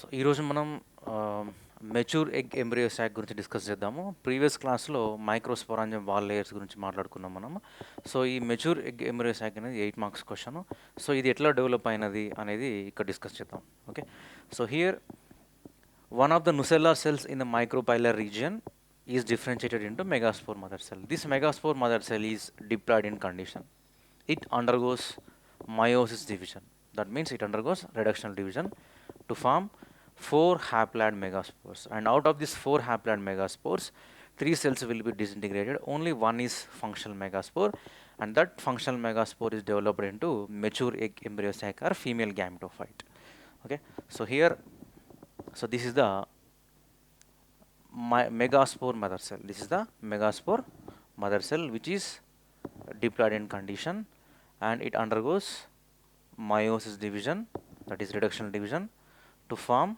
So ఈరోజు మనం mature egg embryo సాక్ గురించి డిస్కస్ చేద్దాము. ప్రీవియస్ క్లాస్లో మైక్రోస్పోరాంజియం వాల్ లేయర్స్ గురించి మాట్లాడుకున్నాం మనం. సో ఈ మెచ్యూర్ ఎగ్ ఎంబ్రియో సాక్ అనేది 8 మార్క్స్ క్వశ్చన్. సో ఇది ఎట్లా డెవలప్ అయినది అనేది ఇక్కడ డిస్కస్ చేద్దాం. Okay, so here one of the nucellar cells in the micropylar region is differentiated into megaspore mother cell. This megaspore mother cell is diploid in condition. It undergoes meiosis division. That means it undergoes reductional division to form 4 haploid megaspores. And out of these 4 haploid megaspores, 3 cells will be disintegrated. Only one is functional megaspore, and that functional megaspore is developed into mature egg embryo sac or female gametophyte. Okay, so here, so this is the megaspore mother cell. This is the megaspore mother cell which is diploid in condition, and it undergoes meiosis division, that is reductional division, to form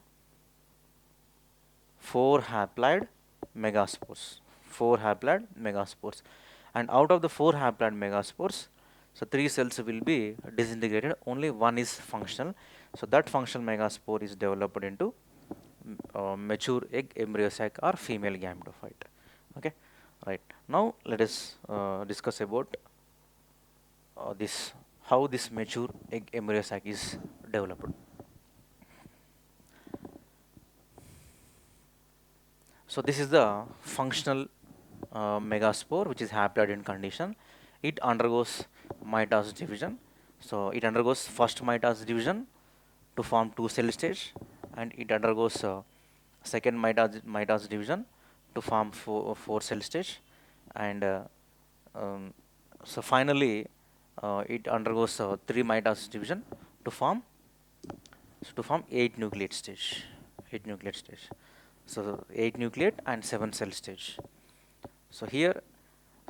4 haploid megaspores. 4 haploid megaspores, and out of the 4 haploid megaspores, so 3 cells will be disintegrated. Only one is functional. So that functional megaspore is developed into mature egg embryo sac or female gametophyte. Okay, right. Now let us discuss about this, how this mature egg embryo sac is developed. So this is the functional megaspore which is haploid in condition. It undergoes mitosis division. So it undergoes first mitosis division to form 2 cell stage, and it undergoes second mitosis division to form 4 cell stage, and so finally it undergoes 3 mitosis division to form 8 nucleate stage. 8 nucleate stage. So 8 nucleate and 7 cell stage. So here,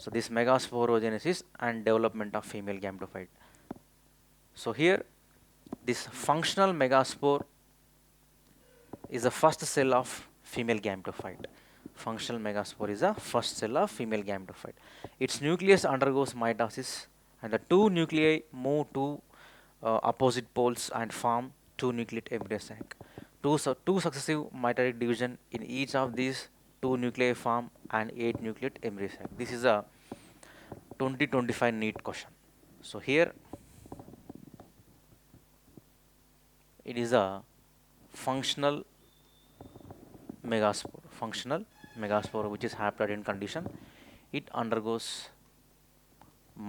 so this megasporogenesis and development of female gametophyte. So here, this functional megaspore is the first cell of female gametophyte. Functional megaspore is the first cell of female gametophyte. Its nucleus undergoes mitosis, and the 2 nuclei move to opposite poles and form 2 nucleate embryo sac. Two successive mitotic division in each of these 2 nuclei form an 8 nucleate embryo sac. This is a 2025 NEET question. So here it is a functional megaspore which is haploid in condition. It undergoes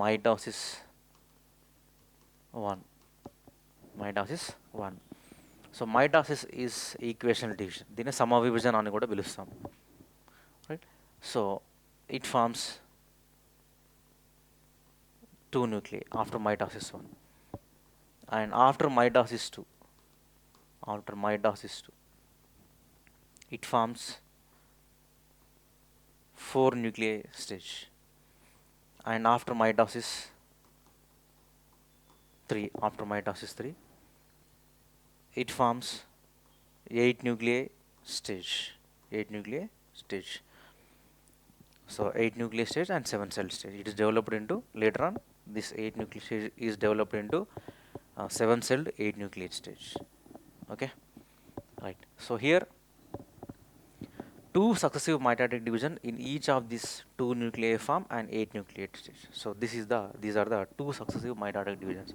mitosis 1. So mitosis is equational division. దీన్ని సమవిభజన అని కూడా పిలుస్తాం, right? So it forms 2 nuclei after mitosis 1, and after mitosis 2, it forms 4 nuclei stage, and after mitosis 3, it forms 8 nuclei stage. So 8 nuclei stage and 7 cell stage. It is developed into, later on, this 8 nuclei stage is developed into 7 celled 8 nucleate stage. Okay, right. So here, 2 successive mitotic division in each of these 2 nuclei form and 8 nucleate stage. So these are the 2 successive mitotic divisions.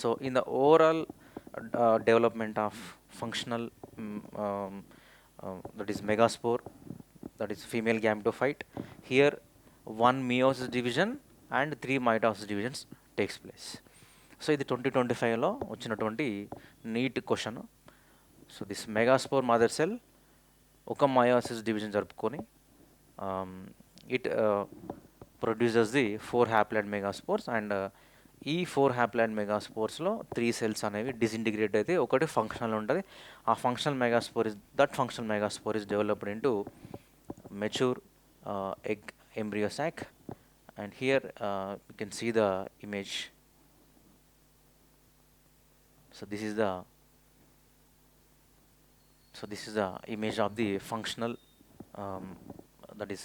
So in the overall development of functional that is megaspore, that is female gametophyte, here 1 meiosis division and 3 mitosis divisions takes place. So ఇది 2025లో వచ్చినటువంటి NEET question. So this megaspore mother cell ఒక meiosis division జరుపుకొని it produces the 4 haploid megaspores, and ఈ 4 haploid మెగాస్పోర్స్లో 3 cells అనేవి disintegrate అయితే ఒకటి ఫంక్షనల్ ఉంటుంది. ఆ functional megaspore is developed into mature egg embryo sac, and here you can see the image. So this is the image of the functional that is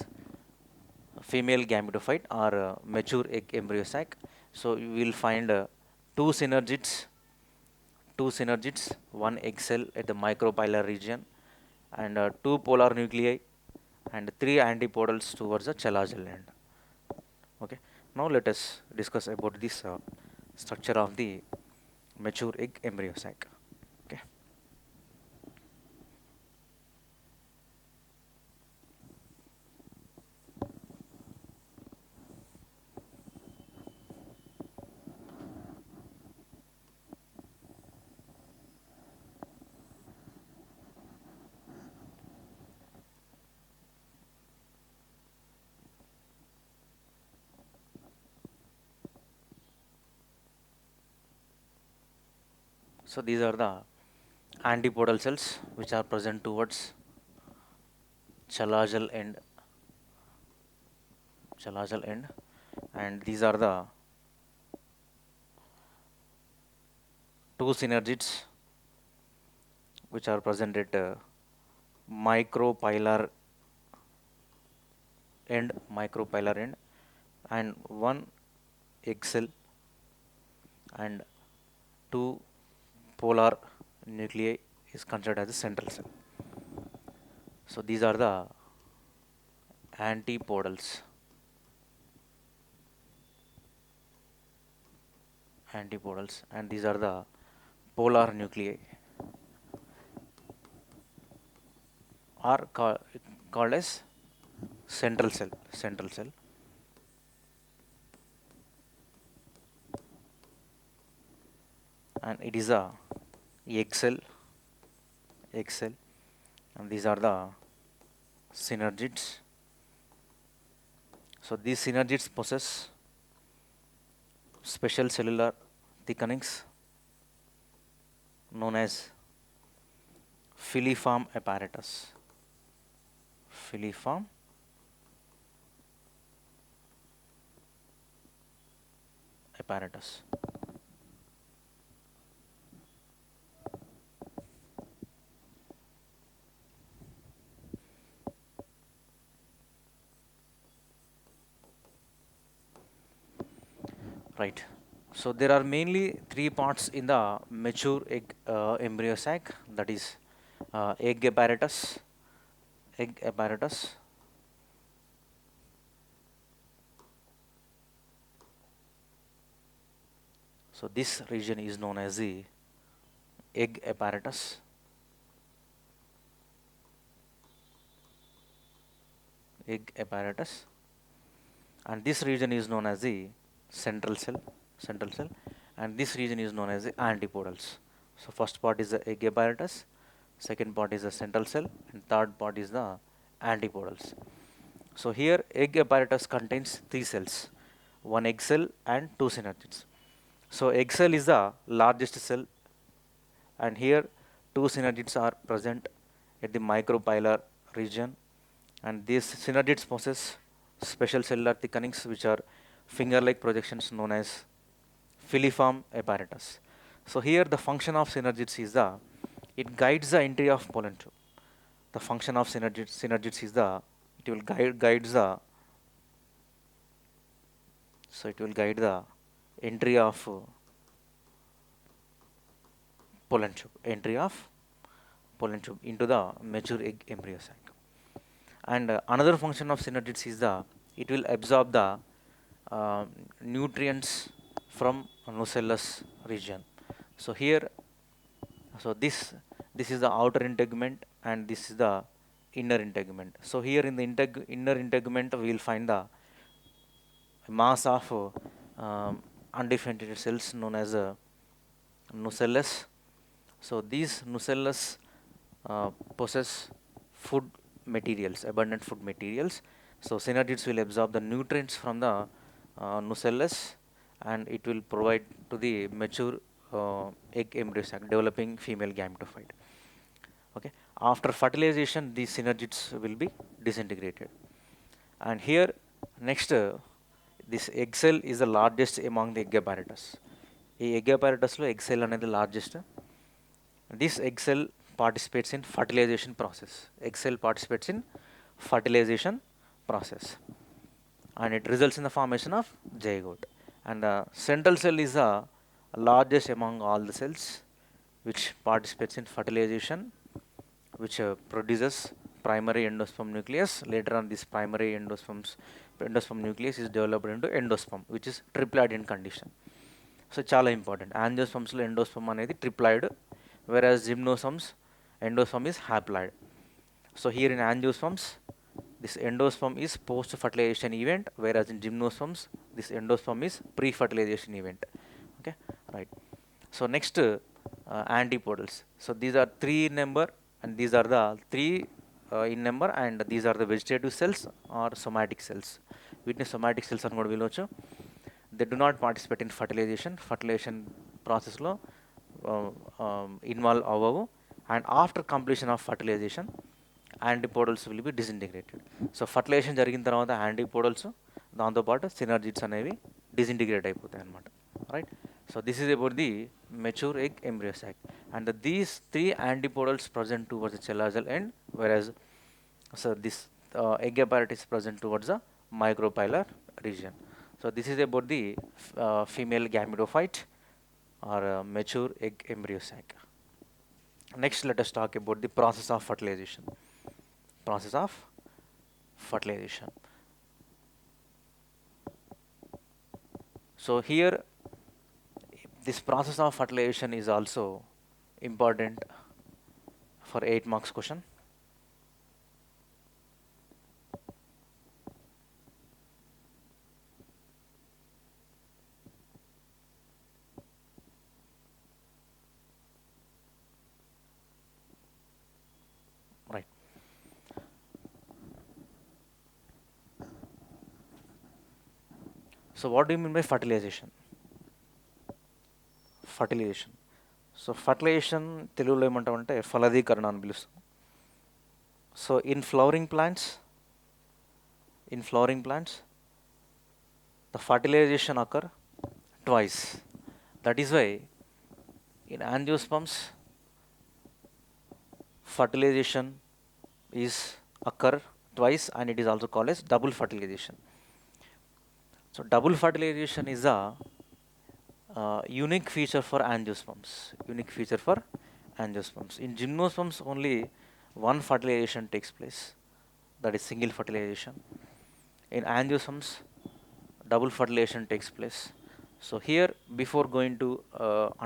female gametophyte or mature egg embryo sac. So you will find 2 synergids two synergids, one egg cell at the micropylar region, and two polar nuclei, and three antipodals towards the chelazal end. Okay. Now let us discuss about this structure of the mature egg embryo sac. Okay. So these are the antipodal cells which are present towards chelazal end, and these are the two synergids which are present at micropylar end, and one egg cell and two polar nuclei is considered as a central cell. So these are the antipodals. And these are the polar nuclei, are called as central cell. And it is a egg cell, and these are the synergids. So these synergids possess special cellular thickenings known as filiform apparatus. Right. So there are mainly three parts in the mature egg embryo sac, that is egg apparatus. So this region is known as the egg apparatus. And this region is known as the central cell, and this region is known as the antipodals. So first part is the egg apparatus, second part is the central cell, and third part is the antipodals. So here egg apparatus contains three cells, one egg cell and two synergids. So egg cell is the largest cell, and here two synergids are present at the micropylar region, and these synergids possess special cellular thickenings which are finger-like projections known as filiform apparatus. So here the function of synergids is it guides the entry of pollen tube. The function of synergids is it will guide the entry of pollen tube into the mature egg embryo sac. And another function of synergids is it will absorb the nutrients from nucellus region. So here, this is the outer integument, and this is the inner integument. So here in the inner integument we will find the mass of undifferentiated cells known as nucellus. So these nucellus possess abundant food materials. So synergids will absorb the nutrients from the nucellus, and it will provide to the mature egg embryo sac, developing female gametophyte. Okay. After fertilization, these synergids will be disintegrated. And here next, this egg cell is the largest among the egg apparatus. ఈ egg apparatus లో egg cell అనేది largest. This egg cell participates in fertilization process. Egg cell participates in fertilization process, and it results in the formation of zygote. And the central cell is the largest among all the cells, which participates in fertilization, which produces primary endosperm nucleus. Later on, this primary endosperm nucleus is developed into endosperm, which is triploid in condition. So చాలా important. యాంజియోస్పమ్స్లో endosperm అనేది triploid, whereas gymnosperms endosperm is haploid. So here in angiosperms, this endosperm is post-fertilization event, whereas in gymnosperms, this endosperm is pre-fertilization event. Okay, right. So next, antipodals. So these are 3 in number, and these are the 3 in number, and these are the vegetative cells or somatic cells. Witness somatic cells అని కూడా పిలవచ్చు. They do not participate in fertilization process లో involve అవ్వవు, and after completion of fertilization antipodals will be disintegrated. So fertilization జరిగిన తర్వాత antipodals దాంతోపాటు synergids అనేవి disintegrate అయిపోతాయి అన్నమాట. Right. So this is about the mature egg embryo sac, and these 3 antipodals present towards the chalazal end, whereas so this egg apparatus present towards the micropylar region. So this is about the female gametophyte or mature egg embryo sac. Next, let us talk about the process of fertilization. Process of fertilization. So here, this process of fertilization is also important for 8 marks question. Right. So what do you mean by fertilization? Fertilization. So fertilization తెలుగులో ఏమంటామంటే ఫలదీకరణ అని పిలుస్తాం. So in flowering plants, the fertilization occur twice. That is why in angiosperms fertilization is occur twice, and it is also called as double fertilization. So double fertilization is a unique feature for angiosperms. In gymnosperms, only one fertilization takes place, that is single fertilization. In angiosperms, double fertilization takes place. So here, before going to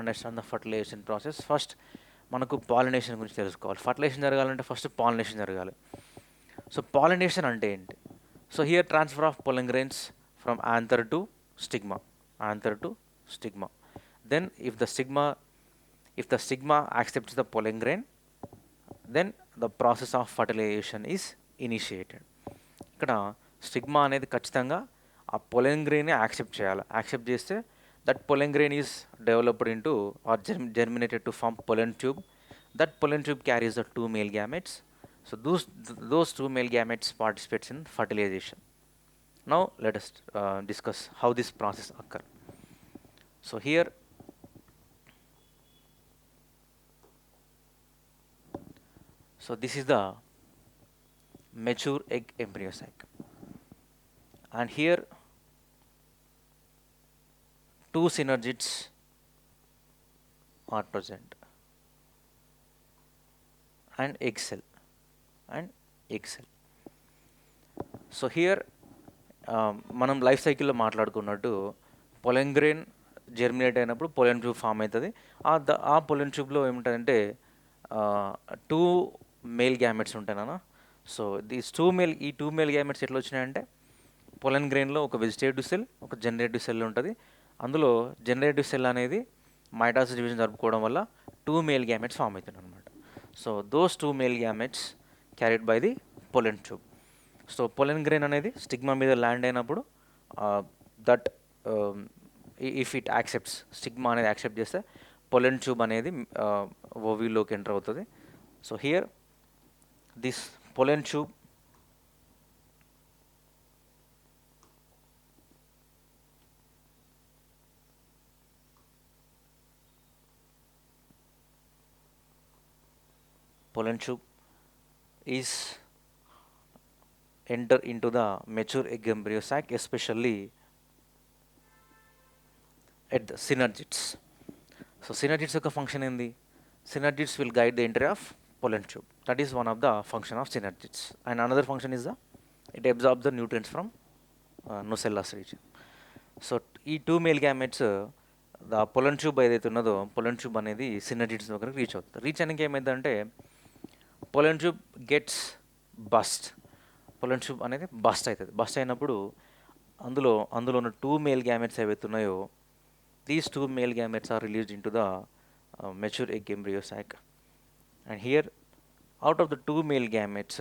understand the fertilization process, first మనకు pollination గురించి తెలుసుకోవాలి. Fertilisation జరగాలంటే first pollination జరగాలి. So pollination అంటే ఏంటి? So here transfer of pollen grains from anther to stigma. Then if the stigma accepts the pollen grain, then the process of fertilization is initiated. ఇక్కడ stigma అనేది ఖచ్చితంగా ఆ pollen grain accept చేయాలి. Accept చేస్తే that pollen grain is developed into or germinated to form pollen tube. That pollen tube carries the 2 male gametes. So those 2 male gametes participates in fertilization. Now let us discuss how this process occur. So here, so this is the mature egg embryo sac, and here 2 synergids are present, and egg cell. So here మనం life సైకిల్లో మాట్లాడుకున్నట్టు pollen grain germinate అయినప్పుడు pollen tube form అవుతుంది. ఆ pollen ట్యూబ్లో ఏముంటుందంటే 2 male gametes ఉంటాయి నాన్న. So ఈ 2 మేల్ గ్యామెట్స్ ఎట్లా వచ్చినాయంటే పొలెన్ గ్రెయిన్లో ఒక వెజిటేటివ్ సెల్, ఒక జనరేటివ్ సెల్ ఉంటుంది. అందులో జనరేటివ్ సెల్ అనేది మైటాసిస్ డివిజన్ జరుపుకోవడం వల్ల 2 మేల్ గ్యామెట్స్ ఫామ్ అవుతుంది అనమాట. So those 2 male gametes carried by the pollen tube. So pollen grain అనేది స్టిగ్మా మీద ల్యాండ్ అయినప్పుడు that if it accepts, stigma అనేది యాక్సెప్ట్ చేస్తే పొలెన్ ట్యూబ్ అనేది ఓవీలోకి ఎంటర్ అవుతుంది. So here this pollen tube is enter into the mature egg embryo sac, especially at the synergids. So synergids యొక్క function ఏంది? Synergids will guide the entry of pollen tube. That is one of the function of synergids. And another function is it absorbs the nutrients from nucellus region. So ఈ 2 male gametes the పొలన్ tube ఏదైతే ఉన్నదో పొలన్ tube అనేది సినర్జిడ్స్ దగ్గరకు reach అవుతుంది. Reach అయినాక ఏమైందంటే pollen tube gets burst. Pollen tube అనేది burst అవుతుంది. బస్ట్ అయినప్పుడు అందులో ఉన్న 2 మేల్ గ్యామెట్స్ ఏవైతే ఉన్నాయో these 2 male gametes are released into the mature egg embryo sac. And here out of the 2 male gametes,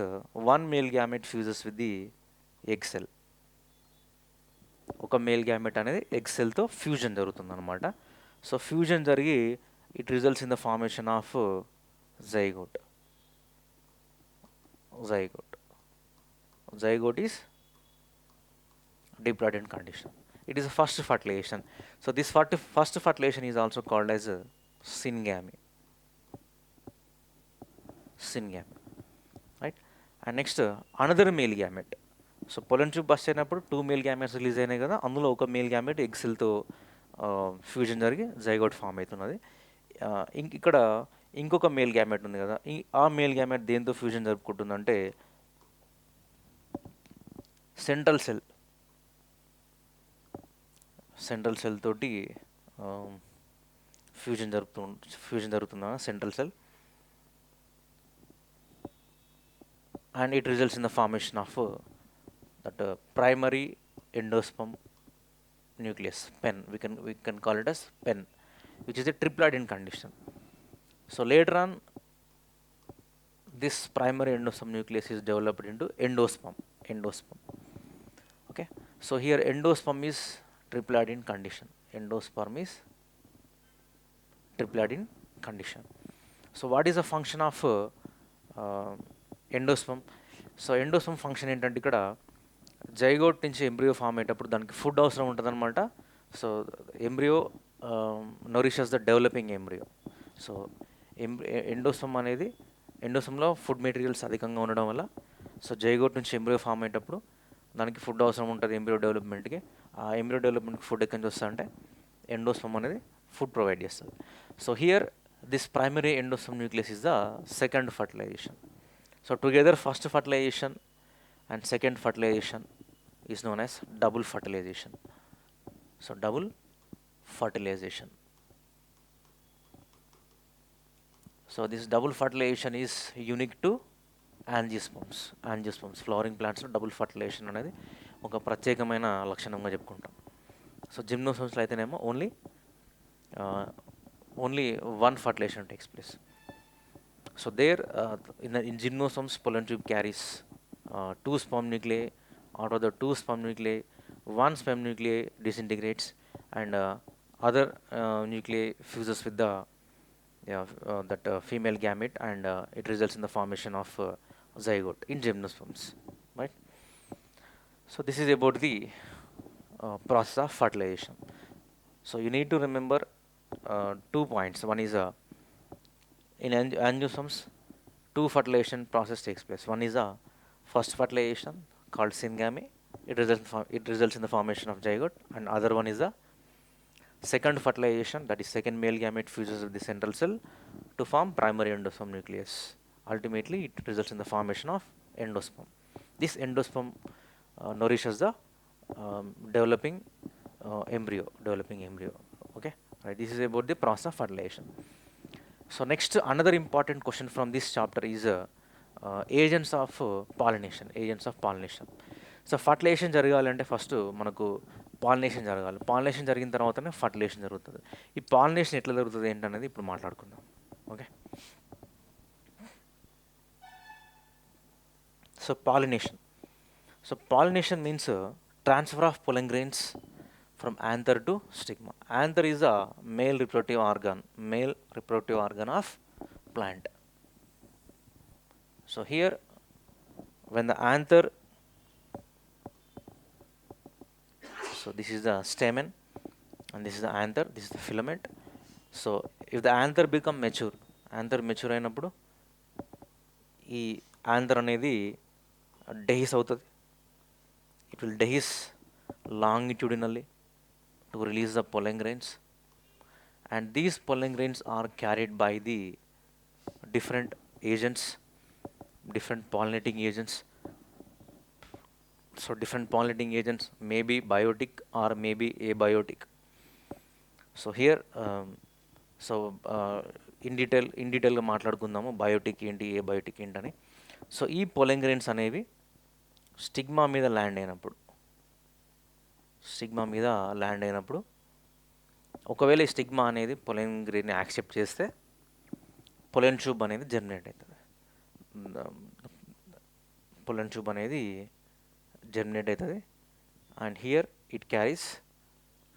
1 male gamete fuses with the egg cell. ఒక male gamete అనేది egg సెల్తో fusion జరుగుతుంది అనమాట. So fusion జరిగి it results in the formation of zygote. Zygote is diploidal condition. It is a first fertilization. So this first fertilization is also called as syngamy. Right? And next another male gamete. So pollen tube burst అయినప్పుడు 2 male gametes release అయినాయి కదా, అందులో ఒక male gamete egg సెల్తో fusion జరిగి zygote form అవుతున్నది. ఇక్కడ ఇంకొక మేల్ గ్యామెట్ ఉంది కదా, ఆ మేల్ గ్యామెట్ దేంతో ఫ్యూజన్ జరుపుకుంటుందంటే సెంట్రల్ సెల్ తోటి ఫ్యూజన్ జరుగుతుంది central cell. And it results in the formation of that primary endosperm nucleus, pen. We can call it as pen, which is a triploid condition. So later on this primary endosperm nucleus is developed into endosperm. Okay, so here endosperm is triploid condition. So what is the function of endosperm? So endosperm function ఏంటంటే ఇక్కడ zygote నుంచి embryo form అయ్యేటప్పుడు దానికి food అవసరం ఉంటుందన్నమాట. So embryo nourishes the developing embryo. So ఎండోస్పర్మ్లో food materials అధికంగా ఉండడం వల్ల సో జైగోట్ నుంచి ఎంబ్రియో ఫామ్ అయ్యేటప్పుడు దానికి ఫుడ్ అవసరం ఉంటుంది ఎంబ్రియో డెవలప్మెంట్కి. ఆ ఎంబ్రియో డెవలప్మెంట్కి ఫుడ్ ఎక్కడి నుంచి వస్తుందంటే ఎండోస్పర్మ్ అనేది ఫుడ్ ప్రొవైడ్ చేస్తుంది. So here this primary endosperm nucleus is the second fertilization. So together first fertilization and second fertilization is known as double fertilization. So double fertilization. So this double fertilization is unique to angiosperms. Flowering plants లో double fertilization అనేది ఒక ప్రత్యేకమైన లక్షణంగా చెప్పుకుంటాం. So జిమ్నోస్పర్మ్స్లో అయితేనేమో only one fertilization takes place. So there in gymnosperms pollen tube carries 2 sperm nuclei. Out of the 2 sperm nuclei, 1 sperm nuclei disintegrates and other nuclei fuses with the female gamete and it results in the formation of zygote in gymnosperms, right? So this is about the process of fertilization. So you need to remember 2 points. One is in angiosperms 2 fertilization process takes place. One is a first fertilization called syngamy. It results in the formation of zygote, and other one is the second fertilization, that is second male gamete fuses with the central cell to form primary endosperm nucleus. Ultimately it results in the formation of endosperm. This endosperm nourishes the developing embryo. Okay, right? This is about the process of fertilization. So next, another important question from this chapter is agents of pollination. So fertilization జరగాలంటే first మనకు pollination జరగాలి. Pollination జరిగిన తర్వాతనే fertilisation జరుగుతుంది. ఈ pollination ఎట్లా జరుగుతుంది ఏంటనేది ఇప్పుడు మాట్లాడుకుందాం. Okay, so pollination means transfer of pollen grains from anther to stigma. Anther is a male reproductive organ of plant. So here when the anther, so this is the stamen and this is the anther, this is the filament. So if the anther become mature అయినప్పుడు ఈ anther అనేది dehisce అవుతుంది. It will dehisce longitudinally to release the pollen grains, and these pollen grains are carried by the different agents, different pollinating agents. So different pollinating agents may be biotic or may be abiotic. So here in detail గా మాట్లాడుకుందాము Biotique ఏంటి abiotic ఏంటని. So ఈ pollen grains అనేవి stigma మీద land అయినప్పుడు ఒకవేళ ఈ స్టిగ్మా అనేది పొలెన్ గ్రెయిన్ని యాక్సెప్ట్ చేస్తే పొలెన్ ట్యూబ్ అనేది జనరేట్ అవుతుంది. పొలెన్ ట్యూబ్ అనేది జనరేట్ అవుతుంది. And here it carries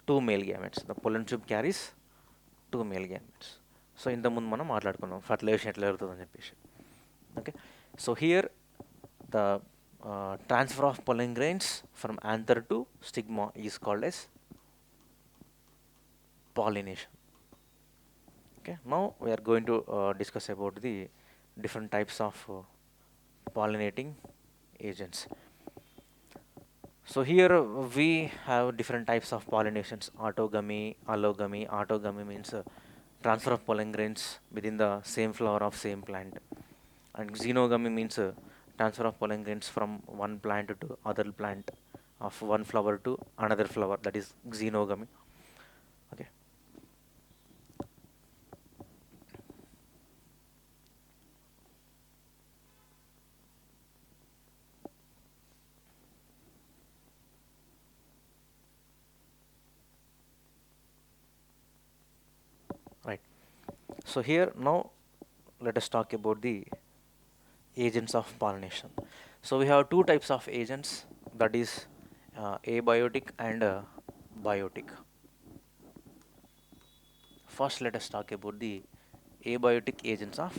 2 male gametes. The pollen tube carries 2 male gametes. So ఇంతకుముందు మనం మాట్లాడుకున్నాం ఫర్టిలైజేషన్ ఎట్లా జరుగుతుందని చెప్పేసి. Okay, so here the transfer of pollen grains from anther to stigma is called as pollination. Okay, now we are going to discuss about the different types of pollinating agents. So here we have different types of pollinations: autogamy, allogamy. Autogamy means transfer of pollen grains within the same flower of same plant, and xenogamy means transfer of pollen grains from one plant to other plant, of one flower to another flower, that is xenogamy. Okay. Right. So here now let us talk about the agents of pollination. So we have two types of agents, that is abiotic and biotic. First let us talk about the abiotic agents of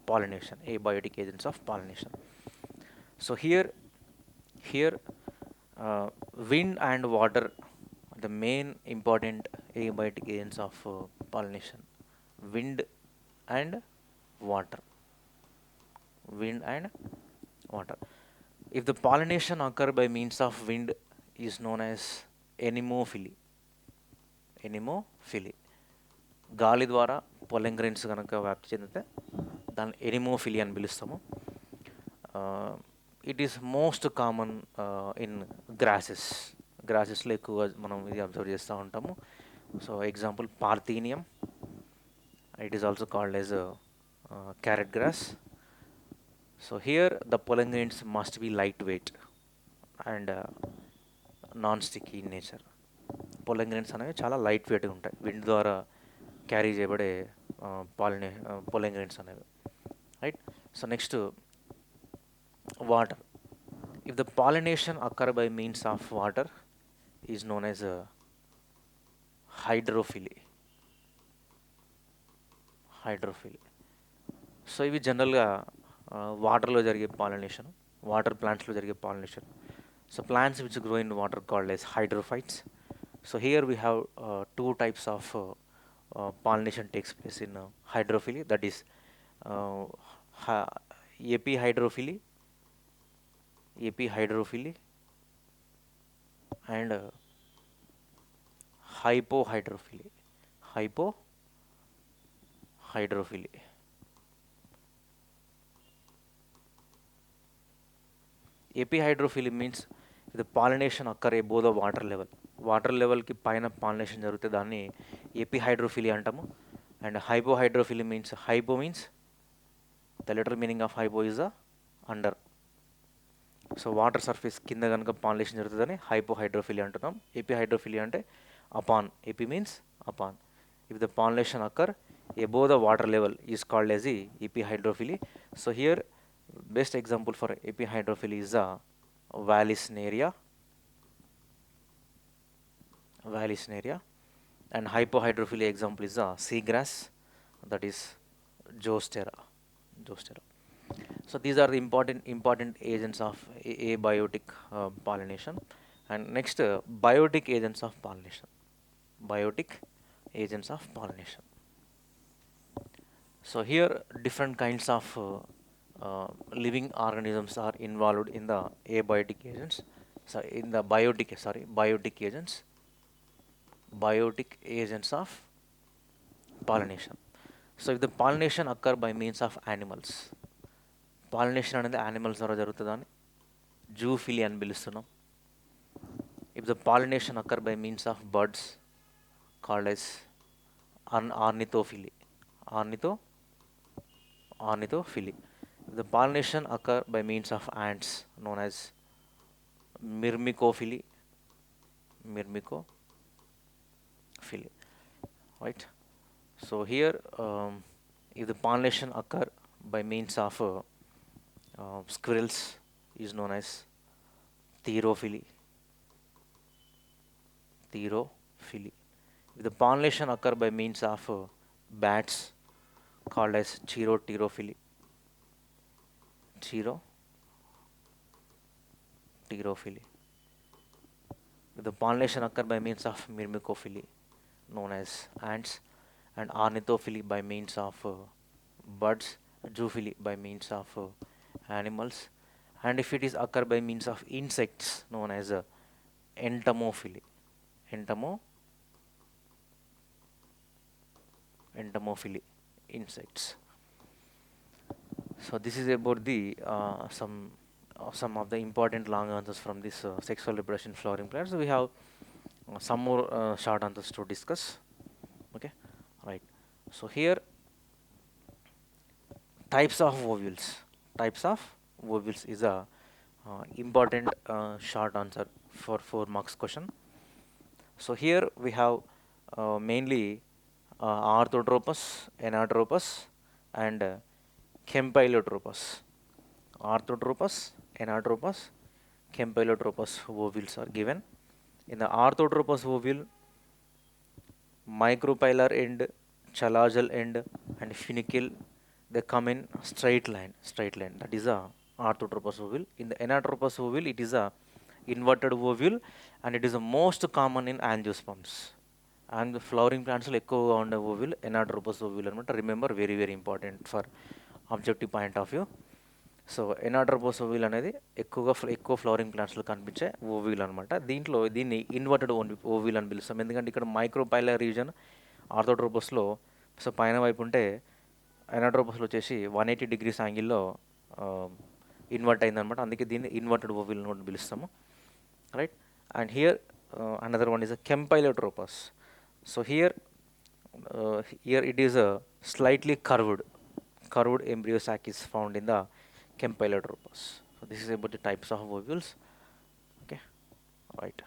pollination. Abiotic agents of pollination. So here wind and water are the main important abiotic agents of pollination. Wind and water. Wind and water. If the pollination occur by means of wind is known as anemophily. Anemophily. గాలి ద్వారా pollen grains కనుక వ్యాప్తి చెందితే దాన్ని anemophily అని పిలుస్తాము. It is most common in గ్రాసెస్లో ఎక్కువగా మనం ఇది అబ్జర్వ్ చేస్తూ ఉంటాము. So example parthenium, it is also called as carrot grass. So here the pollen grains must be light weight and non sticky in nature. Pollen grains అనేవి చాలా light వెయిట్గా ఉంటాయి, విండ్ ద్వారా క్యారీ చేయబడే పొలెన్ గ్రెయిన్స్ అనేవి. Right. So next water. If the pollination occur by means of water is known as hydrophily. So ఇవి జనరల్గా వాటర్లో జరిగే పాలినేషన్, వాటర్ ప్లాంట్స్లో జరిగే pollination. So plants which grow in water called as hydrophytes. So here we have two types of pollination takes place in hydrophily, that is epihydrophily and hypohydrophily. Epihydrophily means the pollination occur above the water level కి పైన pollination జరిగితే దాన్ని epihydrophily అంటాము. And hypohydrophily means, hypo means the literal meaning of hypo is the under. So water surface కింద కనుక pollination జరుగుతుందని hypohydrophily అంటున్నాం. Epihydrophily అంటే upon, epi means upon. If the pollination occur above the water level is called as the epihydrophily. So here best example for epihydrophily is the Vallisneria, and hypohydrophily example is the seagrass, that is Zostera. So these are the important agents of abiotic pollination. And next biotic agents of pollination. So here different kinds of living organisms are involved in the abiotic agents. Biotic agents of pollination. So if the pollination occur by means of animals, pollination అనేది animals ద్వారా జరుగుతుందని జూఫిలి అని పిలుస్తున్నాం. If the pollination occur by means of birds, called as ornithophily, ornithophily. If the pollination occur by means of ants, known as myrmecophily, right? So here, if the pollination occur by means of squirrels, is known as therophily. If the pollination occur by means of bats, called as cheroterophily. If the pollination occur by means of myrmecophily, known as ants, and ornithophily by means of birds, zoophily by means of animals, and if it is occur by means of insects, known as entomophily. Entomophily, insects. So this is about the some of the important long answers from this sexual reproduction flowering plants. So we have some more short answers to discuss. Okay, right. So here, types of ovules. Is a important short answer for 4 marks question. So here we have mainly orthotropous, anatropous, and campylotropous. Orthotropous, anatropous, campylotropous ovules are given. In the orthotropous ovule, micropylar end, chalazel end, and funicle, they come in straight line. That is a orthotropous ovule. In the anatropous ovule, it is a inverted ovule, and it is the most common in angiosperms. And the flowering plants will ఎక్కువగా ఉండే ఓవిల్ anatropous ovule అనమాట. Remember, very very important for objective point of view. So anatropous ovule అనేది ఎక్కువ flowering ప్లాంట్స్లో కనిపించే ఓవిల్ అనమాట. దీన్ని inverted ఓవిల్ అని పిలుస్తాం, ఎందుకంటే ఇక్కడ మైక్రోపైలర్ రీజన్ ఆర్థోట్రోపస్లో సో పైన వైపు ఉంటే ఎనాట్రోపస్లో వచ్చేసి 180 degrees యాంగిల్లో ఇన్వర్ట్ అయిందనమాట. అందుకే దీన్ని ఇన్వర్టెడ్ ఓవిల్ అని పిలుస్తాము, right. And here another one is a campylotropous. So here it is a slightly curved embryo sac is found in the campylotropous. So this is about the types of ovules. Okay, right.